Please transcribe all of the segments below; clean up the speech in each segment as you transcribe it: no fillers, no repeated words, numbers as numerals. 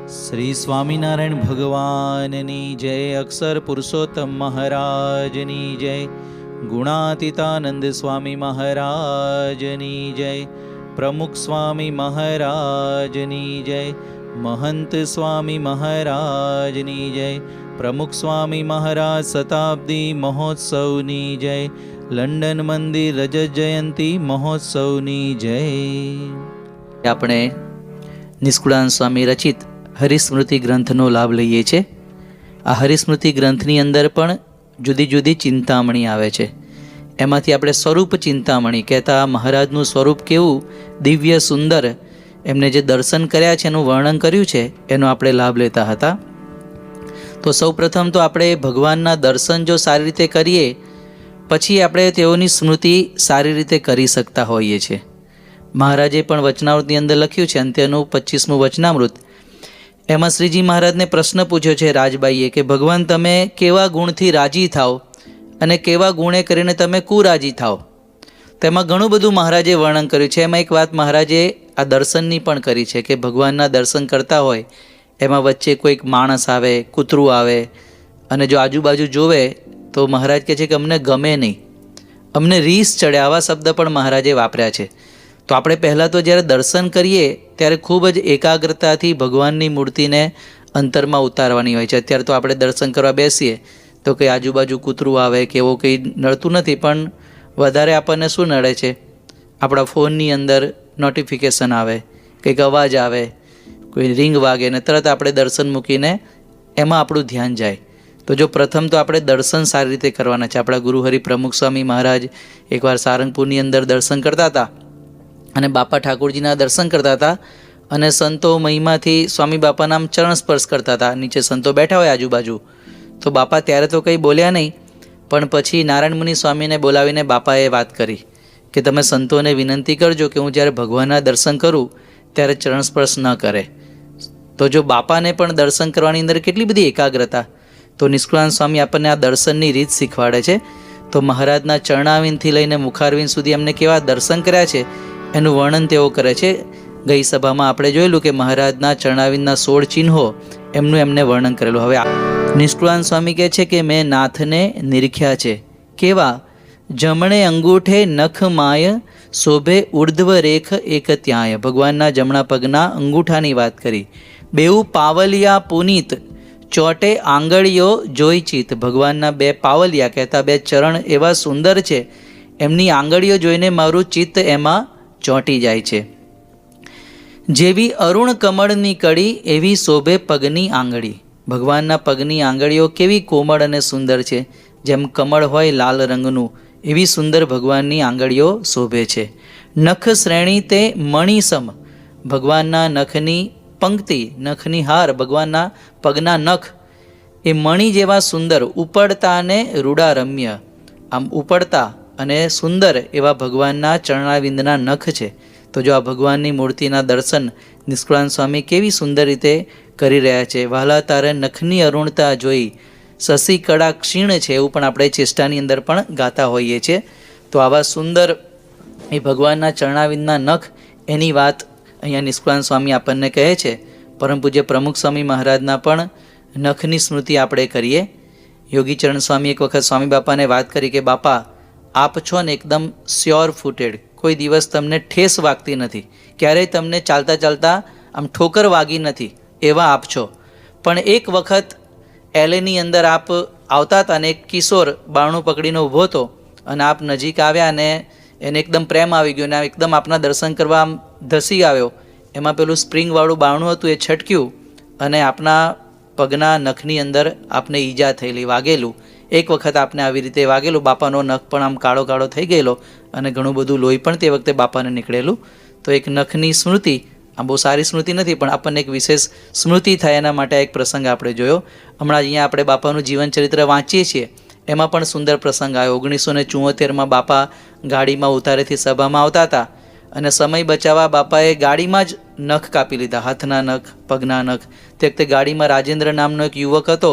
શ્રી સ્વામિનારાયણ ભગવાનની જય, અક્ષર પુરુષોત્તમ મહારાજની જય, ગુણાતીતાનંદ સ્વામી મહારાજની જય, પ્રમુખ સ્વામી મહારાજની જય, મહંત સ્વામી મહારાજની જય, પ્રમુખ સ્વામી મહારાજ શતાબ્દી મહોત્સવની જય, લંડન મંદિર રજત જયંતી મહોત્સવની જય. આપણે નિષ્કુળાનંદ સ્વામી રચિત હરિસ્મૃતિ ગ્રંથનો લાભ લઈએ છીએ. આ હરિસ્મૃતિ ગ્રંથની અંદર પણ જુદી જુદી ચિંતામણી આવે છે. એમાંથી આપણે સ્વરૂપ ચિંતામણી કહેતા મહારાજનું સ્વરૂપ કેવું દિવ્ય સુંદર, એમને જે દર્શન કર્યા છે એનું વર્ણન કર્યું છે, એનો આપણે લાભ લેતા હતા. તો સૌ પ્રથમ તો આપણે ભગવાનના દર્શન જો સારી રીતે કરીએ પછી આપણે તેઓની સ્મૃતિ સારી રીતે કરી શકતા હોઈએ છીએ. મહારાજે પણ વચનામૃતની અંદર લખ્યું છે, અંત્યનું 25મું વચનામૃત. એમાં શ્રીજી મહારાજને પ્રશ્ન પૂછ્યો છે રાજબાઈએ કે ભગવાન તમે કેવા ગુણથી રાજી થાઓ અને કેવા ગુણે કરીને તમે કુરાજી થાઓ. તેમાં ઘણું બધું મહારાજે વર્ણન કર્યું છે. એમાં એક વાત મહારાજે આ દર્શનની પણ કરી છે કે ભગવાનના દર્શન કરતા હોય એમાં વચ્ચે કોઈક માણસ આવે, કૂતરું આવે અને જો આજુબાજુ જોવે તો મહારાજ કહે છે કે અમને ગમે નહીં, અમને રીસ ચડે. આવા શબ્દ પણ મહારાજે વાપર્યા છે. તો આપણે પહેલાં તો જ્યારે દર્શન કરીએ ત્યારે ખૂબ જ એકાગ્રતાથી ભગવાનની મૂર્તિને અંતરમાં ઉતારવાની હોય છે. અત્યારે તો આપણે દર્શન કરવા બેસીએ તો કંઈ આજુબાજુ કૂતરું આવે કે એવું કંઈ નડતું નથી, પણ વધારે આપણને શું નડે છે, આપણા ફોનની અંદર નોટિફિકેશન આવે, કંઈક અવાજ આવે, કોઈ રિંગ વાગે ને તરત આપણે દર્શન મૂકીને એમાં આપણું ધ્યાન જાય. તો જો પ્રથમ તો આપણે દર્શન સારી રીતે કરવાના છે. આપણા ગુરુહરિ પ્રમુખ સ્વામી મહારાજ એકવાર સારંગપુરની અંદર દર્શન કરતા હતા અને બાપા ઠાકોરજીના દર્શન કરતા હતા અને સંતો મહિમાથી સ્વામી બાપાના આમ ચરણ સ્પર્શ કરતા હતા. નીચે સંતો બેઠા હોય આજુબાજુ. તો બાપા ત્યારે તો કંઈ બોલ્યા નહીં, પણ પછી નારાયણ મુનિ સ્વામીને બોલાવીને બાપાએ વાત કરી કે તમે સંતોને વિનંતી કરજો કે હું જ્યારે ભગવાનના દર્શન કરું ત્યારે ચરણ સ્પર્શ ન કરે. તો જો બાપાને પણ દર્શન કરવાની અંદર કેટલી બધી એકાગ્રતા. તો નિષ્કુળાનંદ સ્વામી આપણને આ દર્શનની રીત શીખવાડે છે. તો મહારાજના ચરણાવીનથી લઈને મુખારવિંદ સુધી એમને કેવા દર્શન કર્યા છે એનું વર્ણન તેઓ કરે છે. ગઈ સભામાં આપણે જોયેલું કે મહારાજના ચરણાવિંદના 16 ચિહ્નો એમનું એમને વર્ણન કરેલું. હવે નિષ્કુળાનંદ સ્વામી કહે છે કે મેં નાથને નિરખ્યા છે. કેવા? જમણે અંગૂઠે નખ માય, શોભે ઉર્ધ્વ રેખ એક ત્યાંય. ભગવાનના જમણા પગના અંગૂઠાની વાત કરી. બેઉ પાવલિયા પુનીત, ચોટે આંગળીઓ જોઈ ચિત. ભગવાનના 2 પાવલિયા કહેતા 2 ચરણ એવા સુંદર છે, એમની આંગળીઓ જોઈને મારું ચિત્ત એમાં ચોંટી જાય છે. જેવી અરુણ કમળની કડી એવી શોભે પગની આંગળી. ભગવાનના પગની આંગળીઓ કેવી કોમળ અને સુંદર છે, જેમ કમળ હોય લાલ રંગનું એવી સુંદર ભગવાનની આંગળીઓ શોભે છે. નખ શ્રેણી તે મણિસમ. ભગવાનના નખની પંક્તિ, નખની હાર, ભગવાનના પગના નખ એ મણિ જેવા સુંદર, ઉપડતા અને રૂડારમ્ય. આમ ઉપડતા અને સુંદર એવા ભગવાનના ચરણાવિંદના નખ છે. તો જો આ ભગવાનની મૂર્તિના દર્શન નિષ્કુળાનંદ સ્વામી કેવી સુંદર રીતે કરી રહ્યા છે. વહાલા તારે નખની અરુણતા જોઈ, શશી કળા ક્ષીણ છે, એવું પણ આપણે ચેષ્ટાની અંદર પણ ગાતા હોઈએ છીએ. તો આવા સુંદર એ ભગવાનના ચરણાવિંદના નખ એની વાત અહીંયા નિષ્કુળાનંદ સ્વામી આપણને કહે છે. પરમ પૂજ્ય પ્રમુખ સ્વામી મહારાજના પણ નખની સ્મૃતિ આપણે કરીએ. યોગીચરણ સ્વામી એક વખત સ્વામી બાપાને વાત કરી કે બાપા આપ છો ને એકદમ સ્યોર ફૂટેડ, કોઈ દિવસ તમને ઠેસ વાગતી નથી, ક્યારેય તમને ચાલતા ચાલતા આમ ઠોકર વાગી નથી, એવા આપ છો. પણ એક વખત એલેની અંદર આપ આવતા હતા અને એક કિશોર બારણું પકડીને ઊભો હતો અને આપ નજીક આવ્યા અને એને એકદમ પ્રેમ આવી ગયો અને એકદમ આપના દર્શન કરવા આમ ધસી આવ્યો. એમાં પેલું સ્પ્રિંગવાળું બારણું હતું એ છટક્યું અને આપના પગના નખની અંદર આપને ઈજા થયેલી, વાગેલું. એક વખત આપને આવી રીતે વાગેલું, બાપાનો નખ પણ આમ કાળો કાળો થઈ ગયેલો અને ઘણું બધું લોહી પણ તે વખતે બાપાને નીકળેલું. તો એક નખની સ્મૃતિ, આમ બહુ સારી સ્મૃતિ નથી પણ આપણને એક વિશેષ સ્મૃતિ થાય એના માટે એક પ્રસંગ આપણે જોયો. હમણાં અહીંયા આપણે બાપાનું જીવન ચરિત્ર વાંચીએ છીએ, એમાં પણ સુંદર પ્રસંગ આવ્યો. 1974માં બાપા ગાડીમાં ઉતારેથી સભામાં આવતા હતા અને સમય બચાવવા બાપાએ ગાડીમાં જ નખ કાપી લીધા, હાથના નખ, પગના નખ. તે વખતે ગાડીમાં રાજેન્દ્ર નામનો એક યુવક હતો.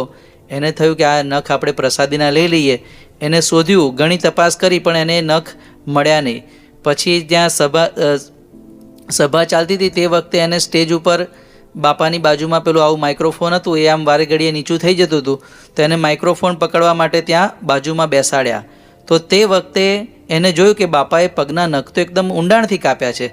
એને થયું કે આ નખ આપણે પ્રસાદીના લઈ લઈએ. એને શોધ્યું, ઘણી તપાસ કરી પણ એને નખ મળ્યા નહીં. પછી ત્યાં સભા ચાલતી હતી તે વખતે એને સ્ટેજ ઉપર બાપાની બાજુમાં પેલું આવું માઇક્રોફોન હતું, એ આમ વારે ઘડીએ નીચું થઈ જતું હતું, તો એને માઇક્રોફોન પકડવા માટે ત્યાં બાજુમાં બેસાડ્યા. તો તે વખતે એને જોયું કે બાપાએ પગના નખ તો એકદમ ઊંડાણથી કાપ્યા છે,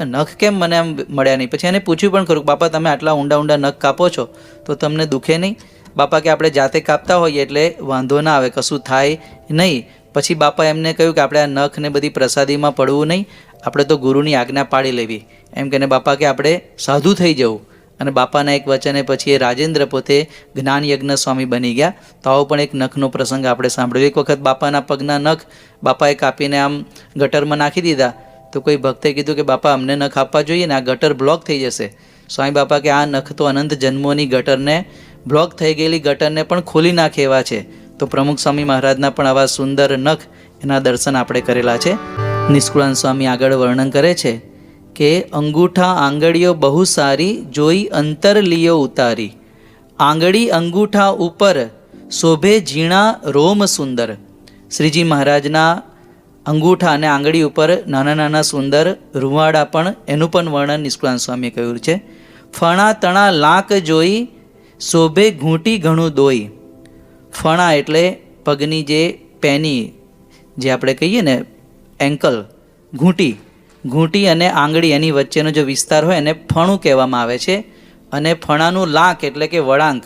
નખ કેમ મને આમ મળ્યા નહીં. પછી એને પૂછ્યું પણ ખરું, બાપા તમે આટલા ઊંડા ઊંડા નખ કાપો છો તો તમને દુખે નહીં? બાપા કે આપણે જાતે કાપતા હોઈએ એટલે વાંધો ના આવે, કશું થાય નહીં. પછી બાપા એમને કહ્યું કે આપણે આ નખ ને બધી પ્રસાદીમાં પડવું નહીં, આપણે તો ગુરુની આજ્ઞા પાડી લેવી. એમ કહીને બાપા કે આપણે સાધુ થઈ જવું. અને બાપાના એક વચને પછી એ રાજેન્દ્ર પોતે જ્ઞાન યજ્ઞ સ્વામી બની ગયા. તો આવો પણ એક નખનો પ્રસંગ આપણે સાંભળ્યો. એક વખત બાપાના પગના નખ બાપાએ કાપીને આમ ગટરમાં નાખી દીધા. તો કોઈ ભક્તે કીધું કે બાપા અમને નખ આપવા જોઈએ ને, આ ગટર બ્લોક થઈ જશે. સ્વામી બાપા કે આ નખ તો અનંત જન્મોની ગટરને, બ્લોક થઈ ગયેલી ગટરને પણ ખોલી નાખે એવા છે. તો પ્રમુખ સ્વામી મહારાજના પણ આવા સુંદર નખ, એના દર્શન આપણે કરેલા છે. નિષ્કુળાનંદ સ્વામી આગળ વર્ણન કરે છે કે અંગૂઠા આંગળીઓ બહુ સારી, જોઈ અંતર લિયો ઉતારી. આંગળી અંગૂઠા ઉપર શોભે ઝીણા રોમ સુંદર. શ્રીજી મહારાજના અંગૂઠા અને આંગળી ઉપર નાના નાના સુંદર રૂવાડા પણ, એનું પણ વર્ણન નિષ્કુળાનંદ સ્વામીએ કહ્યું છે. ફણા તણા લાંક જોઈ શોભે ઘૂંટી ઘણું દોઈ. ફણા એટલે પગની જે પેની, જે આપણે કહીએ ને એન્કલ, ઘૂંટી અને આંગળી એની વચ્ચેનો જે વિસ્તાર હોય એને ફણું કહેવામાં આવે છે. અને ફણાનું લાંક એટલે કે વળાંક,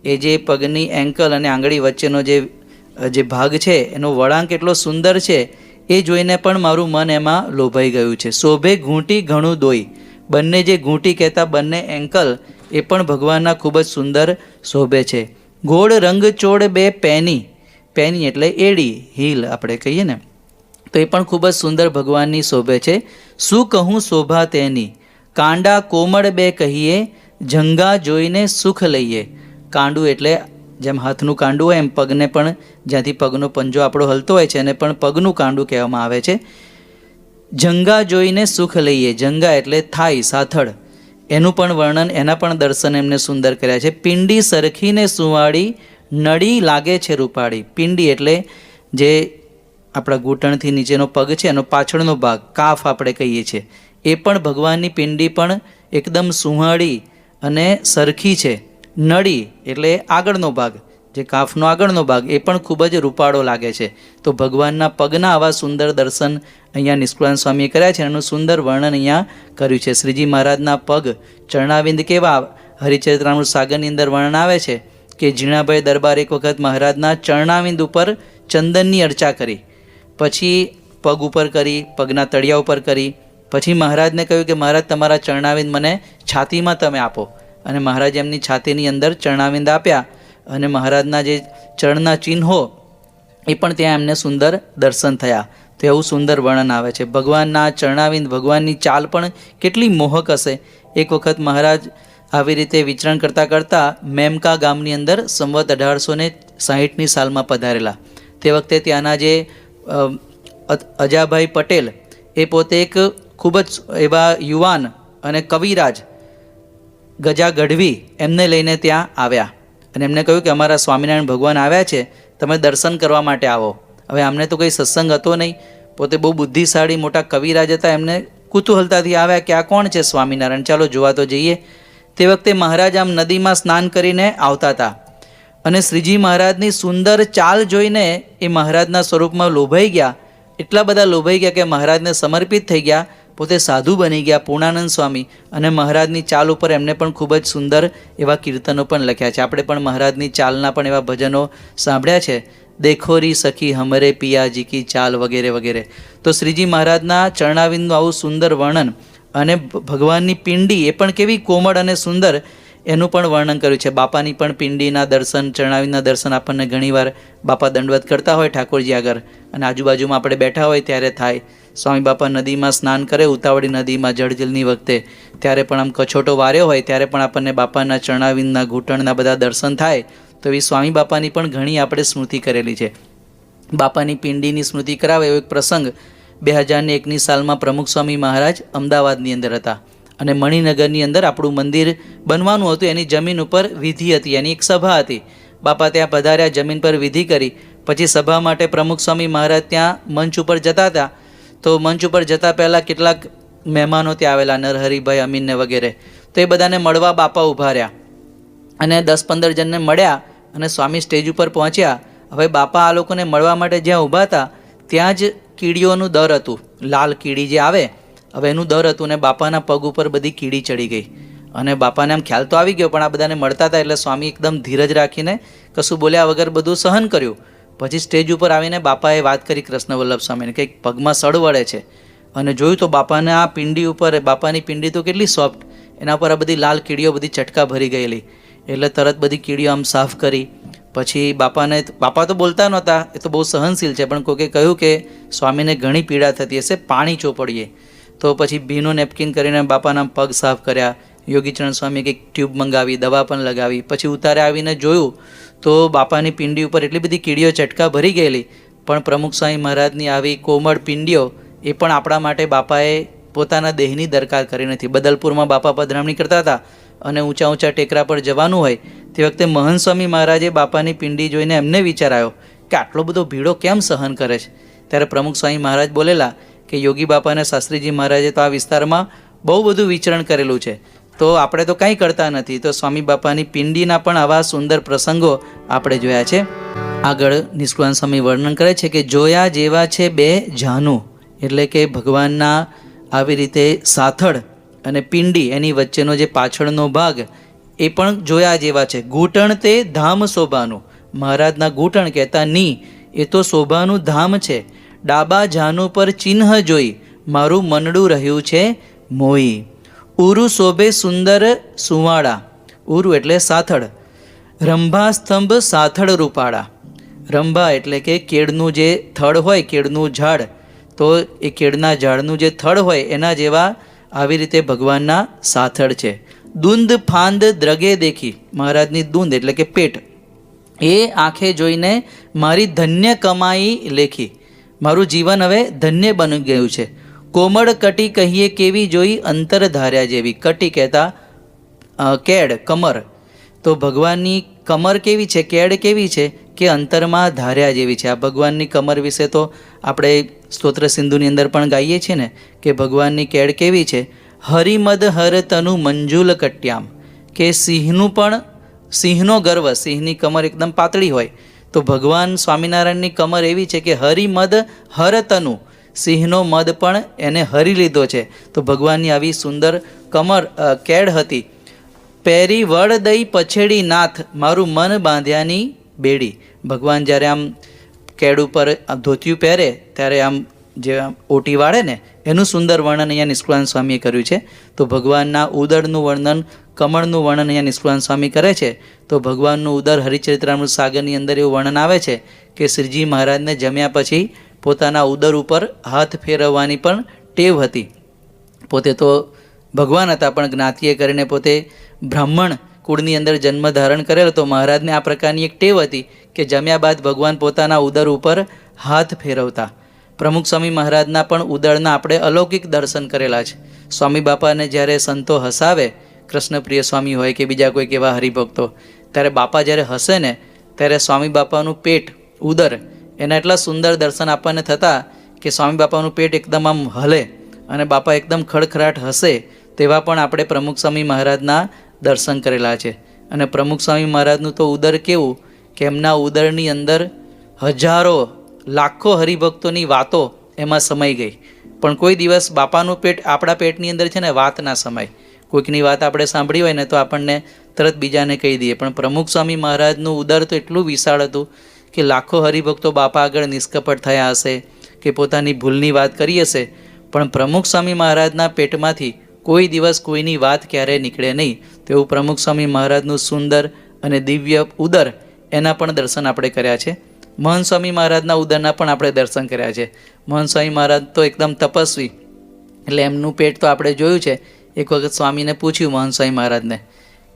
એ જે પગની એન્કલ અને આંગળી વચ્ચેનો જે ભાગ છે એનો વળાંક એટલો સુંદર છે, એ જોઈને પણ મારું મન એમાં લોભાઈ ગયું છે. શોભે ઘૂંટી ઘણું દોઈ. બંને જે ઘૂંટી કહેતા બંને એન્કલ, એ પણ ભગવાનના ખૂબ જ સુંદર શોભે છે. ગોળ રંગ ચોળ બે પેની. પેની એટલે એડી, હીલ આપણે કહીએ ને, તો એ પણ ખૂબ જ સુંદર ભગવાનની શોભે છે. શું કહું શોભા તેની, કાંડા કોમળ બે કહીએ, જંગા જોઈને સુખ લઈએ. કાંડું એટલે જેમ હાથનું કાંડું હોય એમ પગને પણ, જ્યાંથી પગનો પંજો આપણો હલતો હોય છે એને પણ પગનું કાંડું કહેવામાં આવે છે. જંગા જોઈને સુખ લઈએ. જંગા એટલે થાઈ, સાથળ, એનું પણ વર્ણન, એના પણ દર્શન એમને સુંદર કર્યા છે. પિંડી સરખીને સુવાળી, નડી લાગે છે રૂપાળી. પિંડી એટલે જે આપણા ઘૂંટણથી નીચેનો પગ છે એનો પાછળનો ભાગ, કાફ આપણે કહીએ છીએ, એ પણ ભગવાનની પિંડી પણ એકદમ સુહાળી અને સરખી છે. નડી એટલે આગળનો ભાગ, જે કાફનો આગળનો ભાગ, એ પણ ખૂબ જ રૂપાળો લાગે છે. તો ભગવાનના પગના આવા સુંદર દર્શન અહીંયા નિષ્કુળાનંદ સ્વામીએ કર્યા છે. એનું સુંદર વર્ણન અહીંયા કર્યું છે. શ્રીજી મહારાજના પગ ચરણાવિંદ કેવા, હરિચરિત્રામૃત સાગરની અંદર વર્ણન આવે છે કે ઝીણાભાઈ દરબાર એક વખત મહારાજના ચરણાવિંદ ઉપર ચંદનની અર્ચા કરી, પછી પગ ઉપર કરી, પગના તળિયા ઉપર કરી, પછી મહારાજને કહ્યું કે મહારાજ તમારા ચરણાવિંદ મને છાતીમાં તમે આપો. અને મહારાજ એમની છાતીની અંદર ચરણાવિંદ આપ્યા. અને મહારાજના જે ચરણના ચિહ્નો, એ પણ ત્યાં એમને સુંદર દર્શન થયા. તો એવું સુંદર વર્ણન આવે છે. ભગવાનના ચરણાવિંદ, ભગવાનની ચાલ પણ કેટલી મોહક હશે. એક વખત મહારાજ આવી રીતે વિચરણ કરતાં કરતાં મેમકા ગામની અંદર સંવત 1860ની સાલમાં પધારેલા. તે વખતે ત્યાંના જે અજાભાઈ પટેલ, એ પોતે એક ખૂબ જ એવા યુવાન અને કવિરાજ ગજા ગઢવી એમને લઈને ત્યાં આવ્યા. અને એમને કહ્યું કે અમારા સ્વામિનારાયણ ભગવાન આવ્યા છે, તમે દર્શન કરવા માટે આવો. હવે આમને તો કંઈ સત્સંગ હતો નહીં, પોતે બહુ બુદ્ધિશાળી મોટા કવિરાજ હતા. એમને કુતૂહલતાથી આવ્યા કે આ કોણ છે સ્વામિનારાયણ, ચાલો જોવા તો જઈએ. તે વખતે મહારાજ આમ નદીમાં સ્નાન કરીને આવતા હતા. અને શ્રીજી મહારાજની સુંદર ચાલ જોઈને એ મહારાજના સ્વરૂપમાં લોભાઈ ગયા. એટલા બધા લોભાઈ ગયા કે મહારાજને સમર્પિત થઈ ગયા, પોતે સાધુ બની ગયા પૂર્ણાનંદ સ્વામી. અને મહારાજની ચાલ ઉપર એમને પણ ખૂબ જ સુંદર એવા કીર્તનો પણ લખ્યા છે. આપણે પણ મહારાજની ચાલના પણ એવા ભજનો સાંભળ્યા છે, દેખોરી સખી હમરે પિયાજી કી ચાલ વગેરે વગેરે. તો શ્રીજી મહારાજના ચરણાવિંદનું આવું સુંદર વર્ણન, અને ભગવાનની પિંડી એ પણ કેવી કોમળ અને સુંદર, એનું પણ વર્ણન કર્યું છે. બાપાની પણ પિંડીના દર્શન, ચરણાવિંદના દર્શન આપણને ઘણીવાર બાપા દંડવત કરતા હોય ઠાકોરજી આગળ, અને આજુબાજુમાં આપણે બેઠા હોય ત્યારે થાય. સ્વામી બાપા નદીમાં સ્નાન કરે, ઉતાવળી નદીમાં જળજલની વખતે, ત્યારે પણ આમ કછોટો વાર્યો હોય ત્યારે પણ આપણને બાપાના ચરણાવિંદના ઘૂંટણના બધા દર્શન થાય. તો એવી સ્વામી બાપાની પણ ઘણી આપણે સ્મૃતિ કરેલી છે. બાપાની પિંડીની સ્મૃતિ કરાવે એવો એક પ્રસંગ 2001ની સાલમાં પ્રમુખ સ્વામી મહારાજ અમદાવાદની અંદર હતા. અને મણિનગરની અંદર આપણું મંદિર બનવાનું હતું, એની જમીન ઉપર વિધિ હતી, એની એક સભા હતી. બાપા ત્યાં પધાર્યા, જમીન પર વિધિ કરી, પછી સભા માટે પ્રમુખ સ્વામી મહારાજ ત્યાં મંચ ઉપર જતા હતા. તો મંચ ઉપર જતાં પહેલાં કેટલાક મહેમાનો ત્યાં આવેલા, નરહરિભાઈ, અમીનને વગેરે. તો એ બધાને મળવા બાપા ઊભા રહ્યા અને 10-15 જણને મળ્યા અને સ્વામી સ્ટેજ ઉપર પહોંચ્યા. હવે બાપા આ લોકોને મળવા માટે જ્યાં ઊભા હતા ત્યાં જ કીડીઓનું દર હતું, લાલ કીડી જે આવે, હવે એનું દર હતું ને બાપાના પગ ઉપર બધી કીડી ચડી ગઈ અને બાપાને આમ ખ્યાલ તો આવી ગયો, પણ આ બધાને મળતા હતા એટલે સ્વામી એકદમ ધીરજ રાખીને કશું બોલ્યા વગર બધું સહન કર્યું. પછી સ્ટેજ ઉપર આવીને બાપાએ વાત કરી કૃષ્ણ વલ્લભ સ્વામીને કે પગમાં સડ વળે છે અને જોયું તો બાપાને આ પિંડી ઉપર, બાપાની પિંડી તો કેટલી સોફ્ટ, એના પર આ બધી લાલ કીડીઓ બધી ચટકા ભરી ગયેલી. એટલે તરત બધી કીડીઓ આમ સાફ કરી. પછી બાપા તો બોલતા નહોતા, એ તો બહુ સહનશીલ છે, પણ કોકે કહ્યું કે સ્વામીને ઘણી પીડા થતી હશે, પાણી ચોપડીએ. તો પછી ભીનું નેપકિન કરીને બાપાના પગ સાફ કર્યા. યોગીચરણ સ્વામીએ કંઈક ટ્યુબ મંગાવી, દવા પણ લગાવી. પછી ઉતારે આવીને જોયું તો બાપાની પિંડી ઉપર એટલી બધી કીડીઓ ચટકા ભરી ગયેલી, પણ પ્રમુખ સ્વામી મહારાજની આવી કોમળ પિંડીઓ એ પણ આપણા માટે બાપાએ પોતાના દેહની દરકાર કરી નથી. બદલપુરમાં બાપા પધરામણી કરતા હતા અને ઊંચા ઊંચા ટેકરા પર જવાનું હોય તે વખતે મહંત સ્વામી મહારાજે બાપાની પિંડી જોઈને એમને વિચાર આવ્યો કે આટલો બધો ભીડો કેમ સહન કરે છે. ત્યારે પ્રમુખ સ્વામી મહારાજ બોલેલા કે યોગી બાપા અને શાસ્ત્રીજી મહારાજે તો આ વિસ્તારમાં બહુ બધું વિચરણ કરેલું છે, તો આપણે તો કંઈ કરતા નથી. તો સ્વામી બાપાની પિંડીના પણ આવા સુંદર પ્રસંગો આપણે જોયા છે. આગળ નિષ્કુળાનંદ સ્વામી વર્ણન કરે છે કે જોયા જેવા છે બે જાનું, એટલે કે ભગવાનના આવી રીતે સાથળ અને પિંડી એની વચ્ચેનો જે પાછળનો ભાગ એ પણ જોયા જેવા છે. ઘૂંટણ તે ધામ શોભાનું, મહારાજના ઘૂંટણ કહેતા ની એ તો શોભાનું ધામ છે. ડાબા જાનું પર ચિહ્ન જોઈ મારું મનડું રહ્યું છે મોઈ. ઉરુ શોભે સુંદર સુવાળા, ઉરુ એટલે સાથળ. રંભા સ્તંભ સાથળ રૂપાળા, રંભા એટલે કે કેળનું જે થડ હોય, કેળનું ઝાડ, તો એ કેળના ઝાડનું જે થડ હોય એના જેવા આવી રીતે ભગવાનના સાથળ છે. દુંદ ફાંદ દ્રગે દેખી, મહારાજની દુંદ એટલે કે પેટ, એ આંખે જોઈને મારી ધન્ય કમાઈ લેખી, મારું જીવન હવે ધન્ય બની ગયું છે. કોમળ કટી કહીએ કેવી જોઈ અંતર ધાર્યા જેવી, કટી કહેતા કેડ, કમર, તો ભગવાનની કમર કેવી છે, કેડ કેવી છે કે અંતરમાં ધાર્યા જેવી છે. આ ભગવાનની કમર વિશે તો આપણે સ્તોત્ર સિંધુની અંદર પણ ગાઈએ છીએ ને કે ભગવાનની કેડ કેવી છે. હરિમદ હર તનુ મંજુલ કટ્યામ, કે સિંહનું પણ, સિંહનો ગર્વ, સિંહની કમર એકદમ પાતળી હોય, તો ભગવાન સ્વામિનારાયણની કમર એવી છે કે હરિમદ હર તનુ, સિંહનો મદ પણ એને હરી લીધો છે. તો ભગવાનની આવી સુંદર કમર, કેડ હતી. પેરી વડ દઈ પછેડી નાથ, મારું મન બાંધ્યાની બેડી, ભગવાન જ્યારે આમ કેડ ઉપર ધોતિયું પહેરે ત્યારે આમ જે ઓટી વાળે ને એનું સુંદર વર્ણન અહીંયા નિષ્કુળાનંદ સ્વામીએ કર્યું છે. તો ભગવાનના ઉદરનું વર્ણન, કમળનું વર્ણન અહીંયા નિષ્કુળાનંદ સ્વામી કરે છે. તો ભગવાનનું ઉદર હરિચરિત્રામૃત સાગરની અંદર એવું વર્ણન આવે છે કે શ્રીજી મહારાજને જમ્યા પછી પોતાના ઉદર ઉપર હાથ ફેરવવાની પણ ટેવ હતી. પોતે તો ભગવાન હતા પણ જ્ઞાતિએ કરીને પોતે બ્રાહ્મણ કુળની અંદર જન્મ ધારણ કરેલો, તો મહારાજને આ પ્રકારની એક ટેવ હતી કે જમ્યા બાદ ભગવાન પોતાના ઉદર ઉપર હાથ ફેરવતા. પ્રમુખ સ્વામી મહારાજના પણ ઉદરના આપણે અલૌકિક દર્શન કરેલા છે. સ્વામી બાપાને જ્યારે સંતો હસાવે, કૃષ્ણપ્રિય સ્વામી હોય કે બીજા કોઈક એવા હરિભક્તો, ત્યારે બાપા જ્યારે હસે ને ત્યારે સ્વામી બાપાનું પેટ, ઉદર, એના એટલા સુંદર દર્શન આપણને થતા કે સ્વામી બાપાનું પેટ એકદમ આમ હલે અને બાપા એકદમ ખડખડાટ હસે, તેવા પણ આપણે પ્રમુખ સ્વામી મહારાજના દર્શન કરેલા છે. અને પ્રમુખ સ્વામી મહારાજનું તો ઉદર કેવું કે એમના ઉદરની અંદર હજારો લાખો હરિભક્તોની વાતો એમાં સમાઈ ગઈ, પણ કોઈ દિવસ બાપાનું પેટ આપણા પેટની અંદર છે ને વાત ના સમાય. કોઈકની વાત આપણે સાંભળી હોય ને તો આપણને તરત બીજાને કહી દઈએ, પણ પ્રમુખ સ્વામી મહારાજનું ઉદર તો એટલું વિશાળ હતું કે લાખો હરિભક્તો બાપા આગળ નિષ્કપટ થયા હશે કે પોતાની ભૂલની વાત કરી હશે, પણ પ્રમુખ સ્વામી મહારાજના પેટમાંથી કોઈ દિવસ કોઈની વાત ક્યારેય નીકળે નહીં. તેવું પ્રમુખ સ્વામી મહારાજનું સુંદર અને દિવ્ય ઉદર, એના પણ દર્શન આપણે કર્યા છે. મહંત સ્વામી મહારાજના ઉદરના પણ આપણે દર્શન કર્યા છે. મહંત સ્વામી મહારાજ તો એકદમ તપસ્વી, એટલે એમનું પેટ તો આપણે જોયું છે. એક વખત સ્વામીને પૂછ્યું મહંત સ્વામી મહારાજને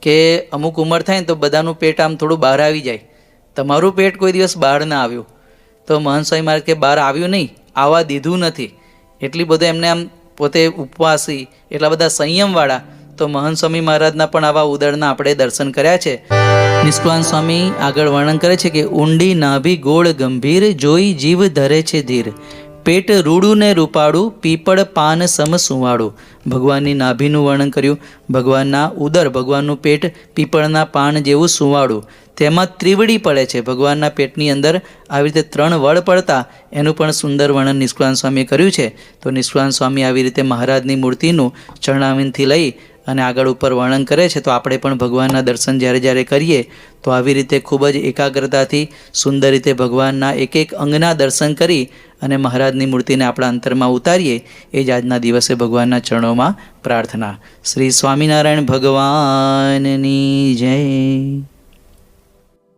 કે અમુક ઉંમર થાય ને તો બધાનું પેટ આમ થોડું બહાર આવી જાય, તમારું પેટ કોઈ દિવસ બહાર ના આવ્યું? તો મહંત સ્વામી મહારાજ કે બહાર આવ્યું નહીં, આવવા દીધું નથી. એટલી બધું એમને આમ પોતે ઉપવાસી, એટલા બધા સંયમવાળા. તો મહંત સ્વામી મહારાજના પણ આવા ઉદરના આપણે દર્શન કર્યા છે. નિષ્કુળાનંદ સ્વામી આગળ વર્ણન કરે છે કે ઊંડી નાભી ગોળ ગંભીર, જોઈ જીવ ધરે છે ધીર. પેટ રૂડું ને રૂપાળું, પીપળ પાન સમ સુવાળું. ભગવાનની નાભીનું વર્ણન કર્યું, ભગવાનના ઉદર, ભગવાનનું પેટ પીપળના પાન જેવું સુંવાળું, તેમાં ત્રિવડી પડે છે. ભગવાનના પેટની અંદર આવી રીતે 3 વડ પડતા એનું પણ સુંદર વર્ણન નિષ્કુળાનંદ સ્વામીએ કર્યું છે. તો નિષ્કુળાનંદ સ્વામી આવી રીતે મહારાજની મૂર્તિનું ચરણાવીનથી લઈ અને આગળ ઉપર વર્ણન કરે છે. તો આપણે પણ ભગવાનના દર્શન જ્યારે જ્યારે કરીએ તો આવી રીતે ખૂબ જ એકાગ્રતાથી સુંદર રીતે ભગવાનના એક એક અંગના દર્શન કરી અને મહારાજની મૂર્તિને આપણા અંતરમાં ઉતારીએ, એ જ આજના દિવસે ભગવાનના ચરણોમાં પ્રાર્થના. શ્રી સ્વામિનારાયણ ભગવાનની જય.